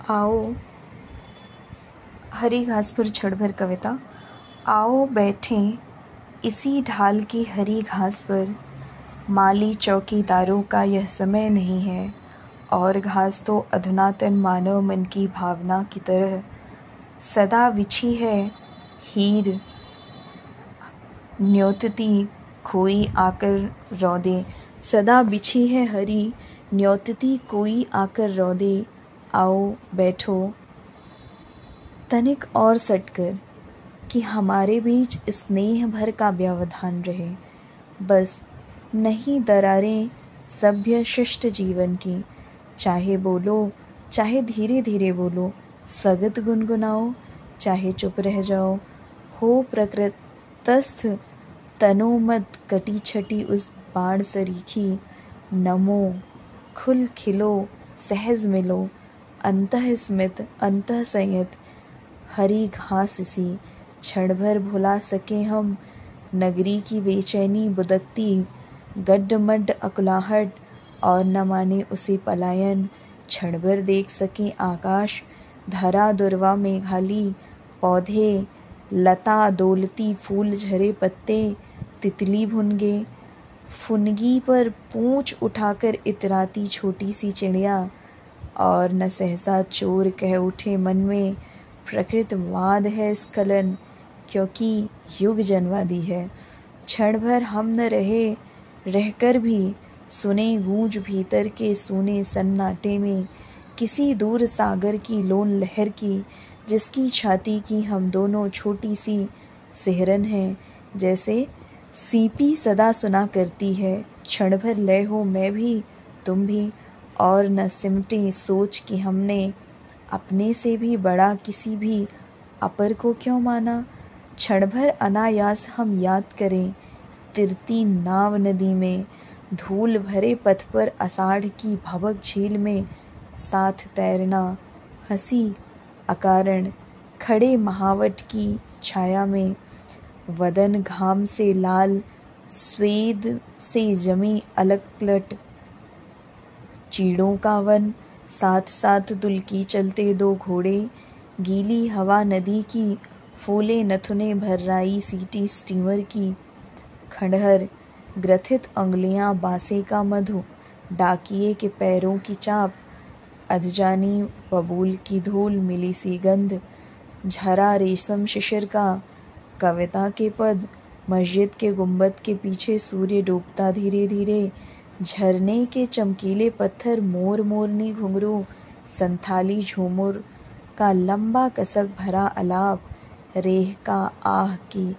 आओ हरी घास पर क्षण भर कविता। आओ बैठें इसी ढाल की हरी घास पर, माली चौकीदारों का यह समय नहीं है। और घास तो अधुनातन मानव मन की भावना की तरह सदा बिछी है, हीर न्योतती कोई आकर रौंदे। सदा बिछी है हरी न्योतती कोई आकर रौंदे। आओ बैठो तनिक और सटकर, कि हमारे बीच स्नेह भर का व्यवधान रहे। बस नहीं दरारें सभ्य शिष्ट जीवन की। चाहे बोलो, चाहे धीरे धीरे बोलो, स्वगत गुनगुनाओ, चाहे चुप रह जाओ। हो प्रकृतस्थ तनोमत कटी छटी उस बाण सरीखी। नमो खुल खिलो सहज मिलो, अंतः स्मित अंतः संयत। हरी घास सी क्षण भर भुला सके हम नगरी की बेचैनी बुदकती गड्डमड्ड अकुलाहट, और न माने उसे पलायन। क्षण भर देख सके आकाश धरा दुर्वा मेघाली, पौधे लता डोलती फूल झरे पत्ते, तितली भुनगे फुनगी पर पूंछ उठाकर इतराती छोटी सी चिड़िया। और न सहसा चोर कह उठे मन में, प्रकृतवाद है स्खलन, क्योंकि युग जनवादी है। क्षण भर हम न रहे, रहकर भी सुने गूंज भीतर के सूने सन्नाटे में, किसी दूर सागर की लोन लहर की, जिसकी छाती की हम दोनों छोटी सी सिहरन है। जैसे सीपी सदा सुना करती है, क्षण भर लय हो मैं भी तुम भी, और न सिमटे सोच कि हमने अपने से भी बड़ा किसी भी अपर को क्यों माना। क्षण भर अनायास हम याद करें तिरती नाव नदी में, धूल भरे पथ पर आषाढ़ की भवक झील में साथ तैरना। हंसी अकारण खड़े महावट की छाया में, वदन घाम से लाल स्वेद से जमी अलकलट चीड़ों का वन, साथ साथ दुल्की चलते दो घोड़े, गीली हवा नदी की, फूले नथुने भर्राई सीटी स्टीमर की। खंडहर ग्रथित अंगुलियां बासे का मधु, डाकिये के पैरों की चाप, अधजानी बबूल की धूल मिली सी गंध, झरा रेशम शिशिर का, कविता के पद, मस्जिद के गुंबद के पीछे सूर्य डूबता धीरे धीरे, झरने के चमकीले पत्थर, मोर मोरनी घुंघरू, संथाली झूमर का लंबा कसक भरा अलाप, रेह का आह की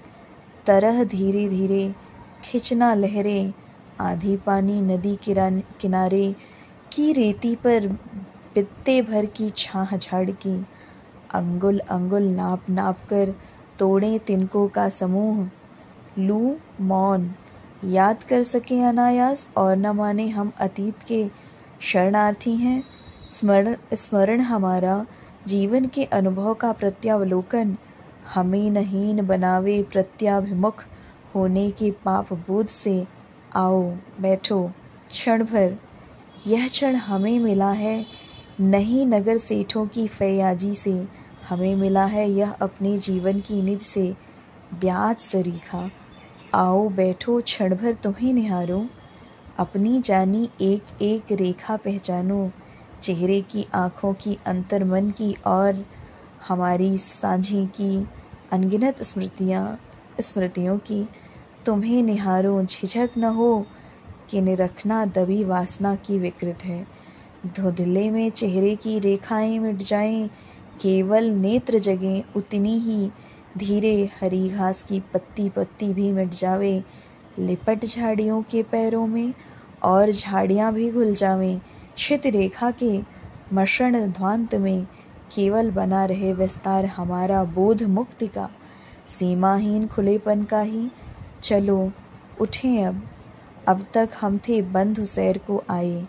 तरह धीरे धीरे खिंचना लहरें, आधी पानी नदी किनारे की रेती पर बित्ते भर की छाह झाड़ की, अंगुल अंगुल नाप नाप कर तोड़े तिनकों का समूह। लू मौन याद कर सके अनायास, और न माने हम अतीत के शरणार्थी हैं। स्मरण हमारा जीवन के अनुभव का प्रत्यावलोकन, हमें नहीन बनावे प्रत्याभिमुख होने के पाप बोध से। आओ बैठो क्षण भर, यह क्षण हमें मिला है नहीं नगर सेठों की फैयाजी से, हमें मिला है यह अपने जीवन की निधि से ब्याज सरीखा। आओ बैठो क्षण भर तुम्हें निहारो, अपनी जानी एक एक रेखा पहचानो, चेहरे की आँखों की अंतर मन की, और हमारी साझी की अनगिनत स्मृतियों की। तुम्हें निहारो झिझक न हो कि निरखना दबी वासना की विकृत है। धुंधले में चेहरे की रेखाएं मिट जाएं, केवल नेत्र जगें उतनी ही धीरे, हरी घास की पत्ती पत्ती भी मिट जावे, लिपट झाड़ियों के पैरों में, और झाड़ियां भी घुल जावें क्षित रेखा के मसृण ध्वांत में, केवल बना रहे विस्तार हमारा बोध मुक्ति का, सीमाहीन खुलेपन का ही। चलो उठें अब तक हम थे बंधु सैर को आए,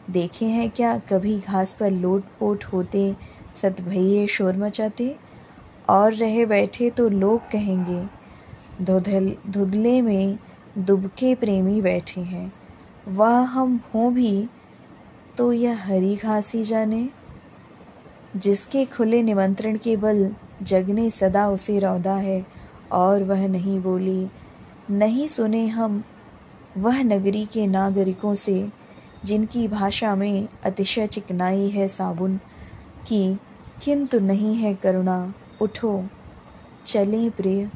देखे हैं क्या कभी घास पर लोट पोट होते सतभइये शोर मचाते, और रहे बैठे तो लोग कहेंगे धुंधले में दुबके प्रेमी बैठे हैं। वह हम हों भी तो यह हरी घास ही जाने। जिसके खुले निमंत्रण के बल जग ने सदा उसे रौंदा है और वह नहीं बोली। नहीं सुने हम वह नगरी के नागरिकों से जिनकी भाषा में अतिशय चिकनाई है साबुन की, किंतु नहीं है करुणा। उठो चलें प्रिय,